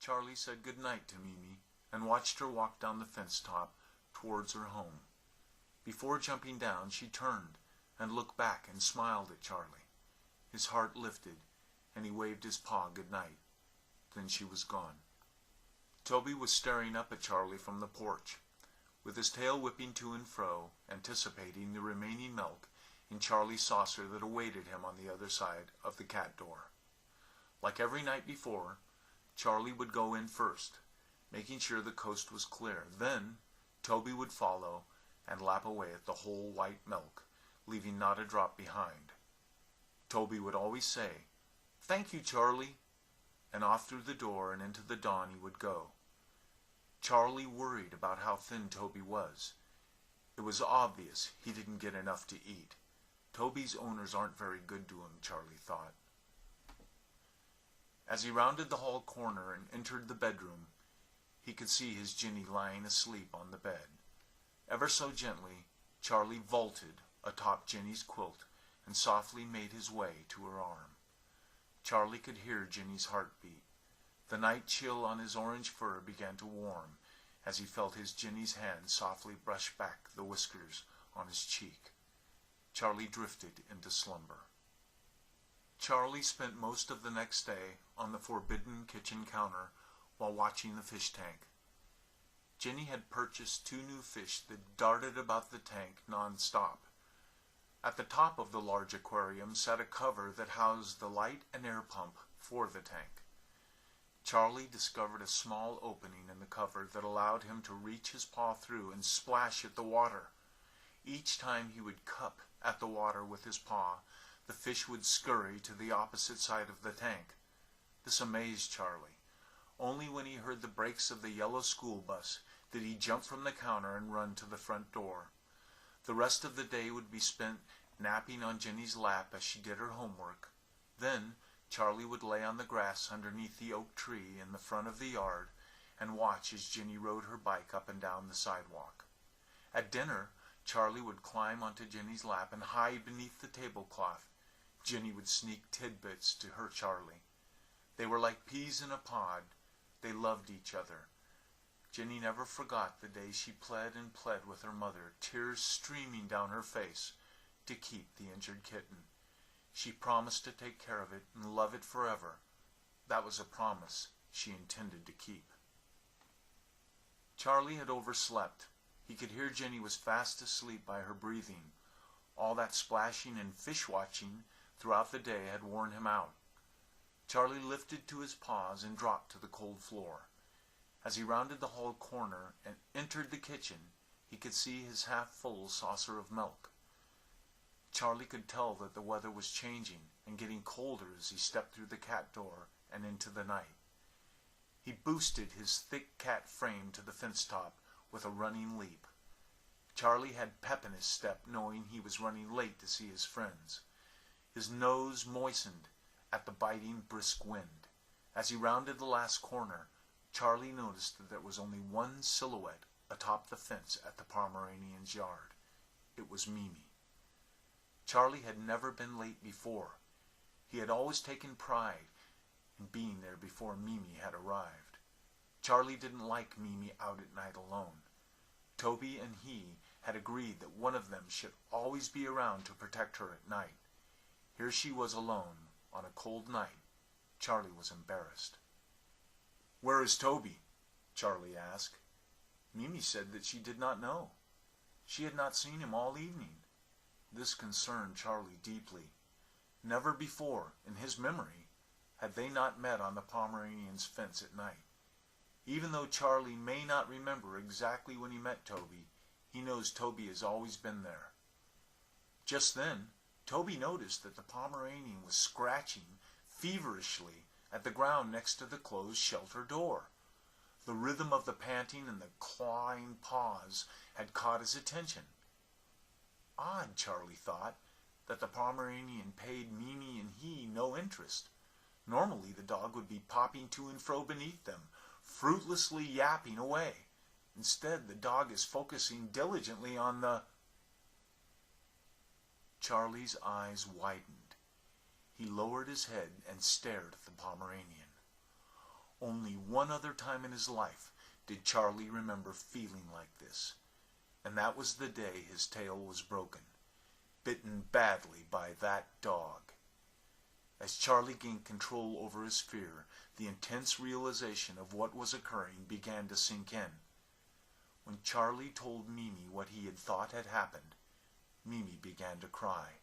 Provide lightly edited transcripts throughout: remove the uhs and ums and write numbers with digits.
Charlie said good night to Mimi and watched her walk down the fence top towards her home. Before jumping down, she turned and looked back and smiled at Charlie. His heart lifted, and he waved his paw good night. Then she was gone. Toby was staring up at Charlie from the porch, with his tail whipping to and fro, anticipating the remaining milk in Charlie's saucer that awaited him on the other side of the cat door. Like every night before, Charlie would go in first, making sure the coast was clear. Then Toby would follow and lap away at the whole white milk, leaving not a drop behind. Toby would always say, "Thank you, Charlie," and off through the door and into the dawn he would go. Charlie worried about how thin Toby was. It was obvious he didn't get enough to eat. Toby's owners aren't very good to him, Charlie thought. As he rounded the hall corner and entered the bedroom, he could see his Ginny lying asleep on the bed. Ever so gently, Charlie vaulted atop Ginny's quilt and softly made his way to her arm. Charlie could hear Ginny's heartbeat. The night chill on his orange fur began to warm as he felt his Ginny's hand softly brush back the whiskers on his cheek. Charlie drifted into slumber. Charlie spent most of the next day on the forbidden kitchen counter while watching the fish tank. Ginny had purchased 2 new fish that darted about the tank non-stop. At the top of the large aquarium sat a cover that housed the light and air pump for the tank. Charlie discovered a small opening in the cover that allowed him to reach his paw through and splash at the water. Each time he would cup at the water with his paw, the fish would scurry to the opposite side of the tank. This amazed Charlie. Only when he heard the brakes of the yellow school bus did he jump from the counter and run to the front door. The rest of the day would be spent napping on Ginny's lap as she did her homework. Then Charlie would lay on the grass underneath the oak tree in the front of the yard and watch as Ginny rode her bike up and down the sidewalk. At dinner, Charlie would climb onto Ginny's lap and hide beneath the tablecloth. Ginny would sneak tidbits to her Charlie. They were like peas in a pod. They loved each other. Ginny never forgot the day she pled and pled with her mother, tears streaming down her face, to keep the injured kitten. She promised to take care of it and love it forever. That was a promise she intended to keep. Charlie had overslept. He could hear Ginny was fast asleep by her breathing. All that splashing and fish-watching throughout the day had worn him out. Charlie lifted to his paws and dropped to the cold floor. As he rounded the hall corner and entered the kitchen, he could see his half-full saucer of milk. Charlie could tell that the weather was changing and getting colder as he stepped through the cat door and into the night. He boosted his thick cat frame to the fence top with a running leap. Charlie had pep in his step, knowing he was running late to see his friends. His nose moistened at the biting, brisk wind. As he rounded the last corner, Charlie noticed that there was only one silhouette atop the fence at the Pomeranian's yard. It was Mimi. Charlie had never been late before. He had always taken pride in being there before Mimi had arrived. Charlie didn't like Mimi out at night alone. Toby and he had agreed that one of them should always be around to protect her at night. Here she was alone on a cold night. Charlie was embarrassed. "Where is Toby?" Charlie asked. Mimi said that she did not know. She had not seen him all evening. This concerned Charlie deeply. Never before, in his memory, had they not met on the Pomeranian's fence at night. Even though Charlie may not remember exactly when he met Toby, he knows Toby has always been there. Just then, Toby noticed that the Pomeranian was scratching feverishly at the ground next to the closed shelter door. The rhythm of the panting and the clawing paws had caught his attention. Odd, Charlie thought, that the Pomeranian paid Mimi and he no interest. Normally the dog would be popping to and fro beneath them, fruitlessly yapping away. Instead, the dog is focusing diligently on the... Charlie's eyes widened. He lowered his head and stared at the Pomeranian. Only one other time in his life did Charlie remember feeling like this, and that was the day his tail was broken, bitten badly by that dog. As Charlie gained control over his fear, the intense realization of what was occurring began to sink in. When Charlie told Mimi what he had thought had happened, Mimi began to cry.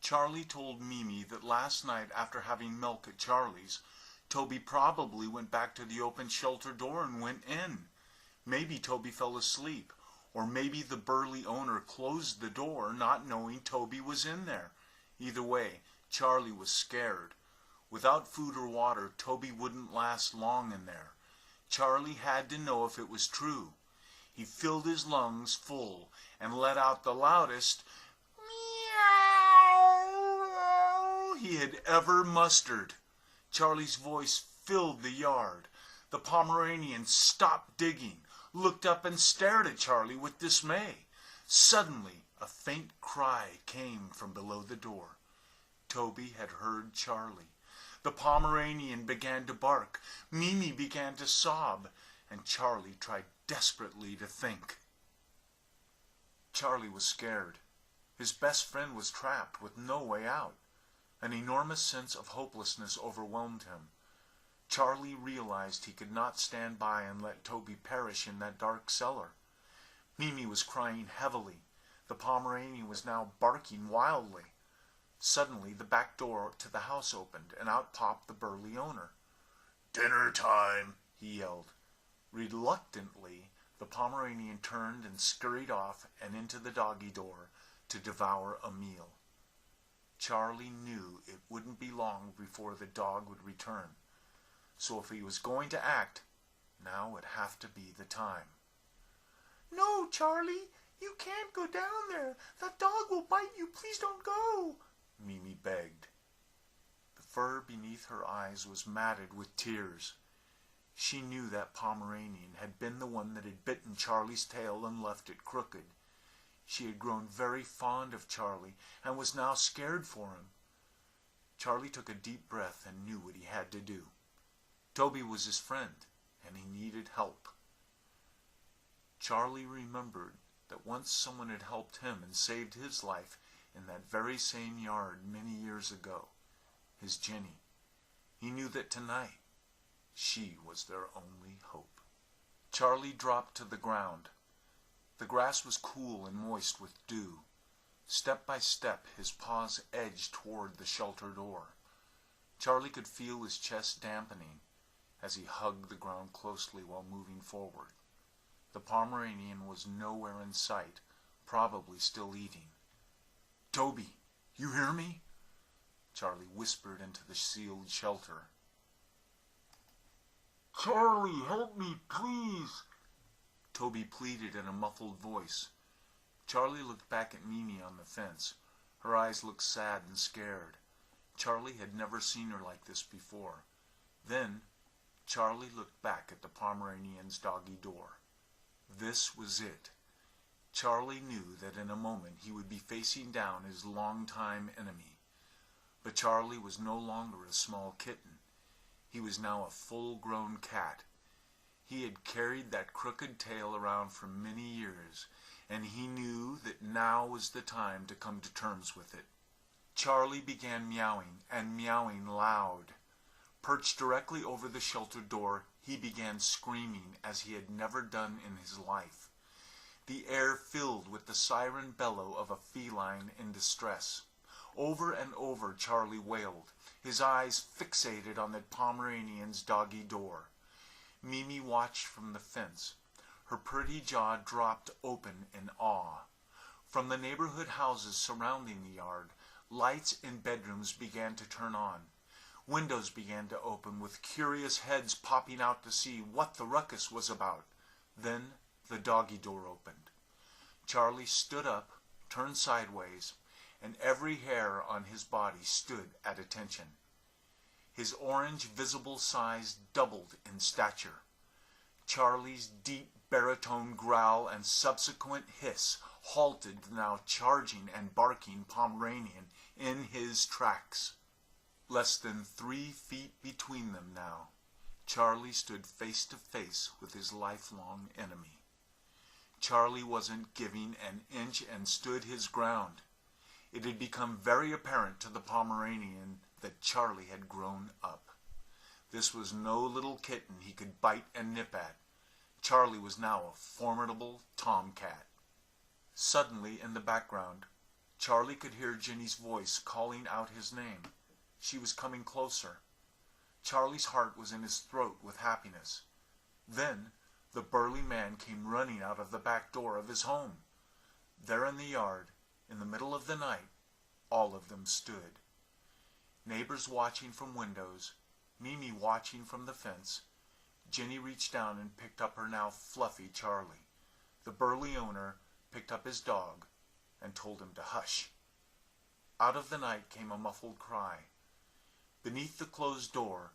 Charlie told Mimi that last night, after having milk at Charlie's, Toby probably went back to the open shelter door and went in. Maybe Toby fell asleep, or maybe the burly owner closed the door, not knowing Toby was in there. Either way, Charlie was scared. Without food or water, Toby wouldn't last long in there. Charlie had to know if it was true. He filled his lungs full and let out the loudest meow he had ever mustered. Charlie's voice filled the yard. The Pomeranian stopped digging, looked up and stared at Charlie with dismay. Suddenly, a faint cry came from below the door. Toby had heard Charlie. The Pomeranian began to bark, Mimi began to sob, and Charlie tried desperately to think. Charlie was scared. His best friend was trapped with no way out. An enormous sense of hopelessness overwhelmed him. Charlie realized he could not stand by and let Toby perish in that dark cellar. Mimi was crying heavily. The Pomeranian was now barking wildly. Suddenly, the back door to the house opened, and out popped the burly owner. "Dinner time," he yelled. Reluctantly, the Pomeranian turned and scurried off and into the doggy door to devour a meal. Charlie knew it wouldn't be long before the dog would return, so if he was going to act, now would have to be the time. "No, Charlie, you can't go down there. That dog will bite you. Please don't go," Mimi begged. The fur beneath her eyes was matted with tears. She knew that Pomeranian had been the one that had bitten Charlie's tail and left it crooked. She had grown very fond of Charlie and was now scared for him. Charlie took a deep breath and knew what he had to do. Toby was his friend, and he needed help. Charlie remembered that once someone had helped him and saved his life in that very same yard many years ago, his Jenny. He knew that tonight she was their only hope. Charlie dropped to the ground. The grass was cool and moist with dew. Step by step, his paws edged toward the shelter door. Charlie could feel his chest dampening as he hugged the ground closely while moving forward. The Pomeranian was nowhere in sight, probably still eating. "Toby, you hear me?" Charlie whispered into the sealed shelter. "Charlie, help me, please," Toby pleaded in a muffled voice. Charlie looked back at Mimi on the fence. Her eyes looked sad and scared. Charlie had never seen her like this before. Then Charlie looked back at the Pomeranian's doggy door. This was it. Charlie knew that in a moment he would be facing down his longtime enemy. But Charlie was no longer a small kitten. He was now a full-grown cat. He had carried that crooked tail around for many years, and he knew that now was the time to come to terms with it. Charlie began meowing, and meowing loud. Perched directly over the shelter door, he began screaming as he had never done in his life. The air filled with the siren bellow of a feline in distress. Over and over Charlie wailed, his eyes fixated on the Pomeranian's doggy door. Mimi watched from the fence. Her pretty jaw dropped open in awe. From the neighborhood houses surrounding the yard, lights in bedrooms began to turn on. Windows began to open, with curious heads popping out to see what the ruckus was about. Then the doggy door opened. Charlie stood up, turned sideways, and every hair on his body stood at attention. His orange visible size doubled in stature. Charlie's deep baritone growl and subsequent hiss halted the now charging and barking Pomeranian in his tracks. Less than 3 feet between them now, Charlie stood face to face with his lifelong enemy. Charlie wasn't giving an inch and stood his ground. It had become very apparent to the Pomeranian that Charlie had grown up. This was no little kitten he could bite and nip at. Charlie was now a formidable tomcat. Suddenly, in the background, Charlie could hear Ginny's voice calling out his name. She was coming closer. Charlie's heart was in his throat with happiness. Then the burly man came running out of the back door of his home. There in the yard, in the middle of the night, all of them stood. Neighbors watching from windows, Mimi watching from the fence. Ginny reached down and picked up her now fluffy Charlie. The burly owner picked up his dog and told him to hush. Out of the night came a muffled cry. Beneath the closed door,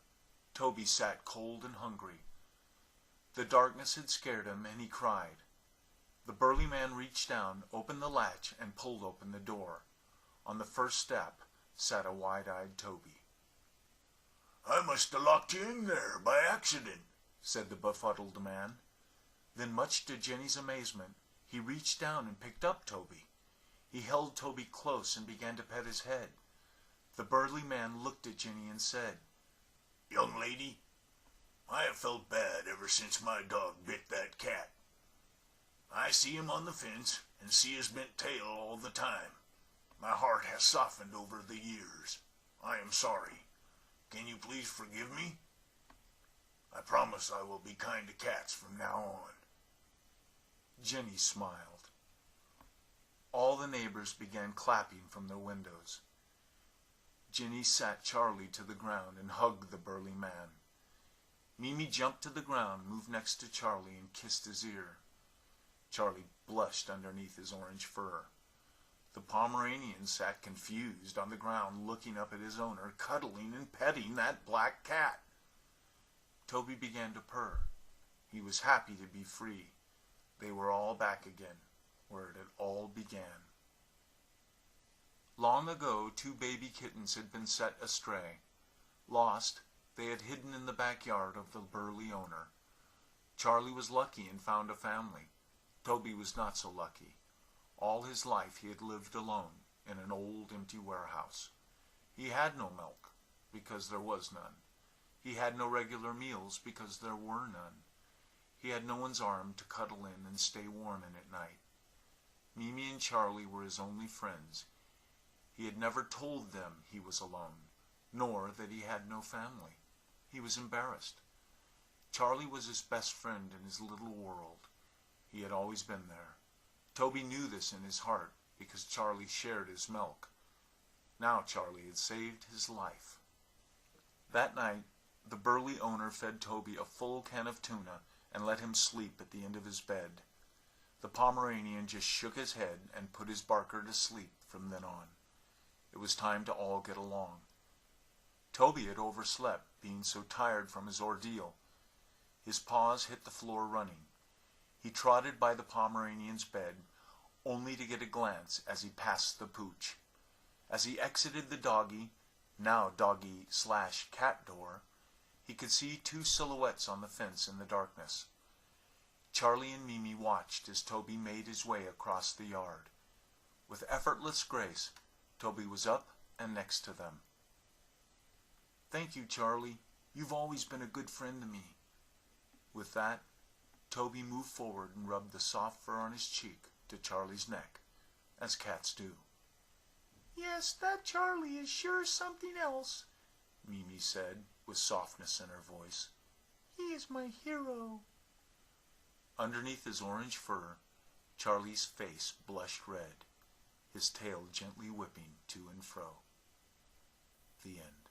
Toby sat cold and hungry. The darkness had scared him, and he cried. The burly man reached down, opened the latch, and pulled open the door. On the first step sat a wide-eyed Toby. "I must have locked you in there by accident," said the befuddled man. Then, much to Jenny's amazement, he reached down and picked up Toby. He held Toby close and began to pet his head. The burly man looked at Jenny and said, "Young lady, I have felt bad ever since my dog bit that cat. I see him on the fence and see his bent tail all the time. My heart has softened over the years. I am sorry. Can you please forgive me? I promise I will be kind to cats from now on." Jenny smiled. All the neighbors began clapping from their windows. Jenny sat Charlie to the ground and hugged the burly man. Mimi jumped to the ground, moved next to Charlie, and kissed his ear. Charlie blushed underneath his orange fur. The Pomeranian sat confused on the ground, looking up at his owner, cuddling and petting that black cat. Toby began to purr. He was happy to be free. They were all back again, where it had all began. Long ago, 2 baby kittens had been set astray. Lost, they had hidden in the backyard of the burly owner. Charlie was lucky and found a family. Toby was not so lucky. All his life he had lived alone in an old empty warehouse. He had no milk, because there was none. He had no regular meals, because there were none. He had no one's arm to cuddle in and stay warm in at night. Mimi and Charlie were his only friends. He had never told them he was alone, nor that he had no family. He was embarrassed. Charlie was his best friend in his little world. He had always been there. Toby knew this in his heart, because Charlie shared his milk. Now Charlie had saved his life. That night, the burly owner fed Toby a full can of tuna and let him sleep at the end of his bed. The Pomeranian just shook his head and put his Barker to sleep from then on. It was time to all get along. Toby had overslept, being so tired from his ordeal. His paws hit the floor running. He trotted by the Pomeranian's bed, only to get a glance as he passed the pooch. As he exited the doggy, now doggy/cat door, he could see 2 silhouettes on the fence in the darkness. Charlie and Mimi watched as Toby made his way across the yard. With effortless grace, Toby was up and next to them. "Thank you, Charlie. You've always been a good friend to me." With that, Toby moved forward and rubbed the soft fur on his cheek to Charlie's neck, as cats do. "Yes, that Charlie is sure something else," Mimi said, with softness in her voice. "He is my hero." Underneath his orange fur, Charlie's face blushed red, his tail gently whipping to and fro. The end.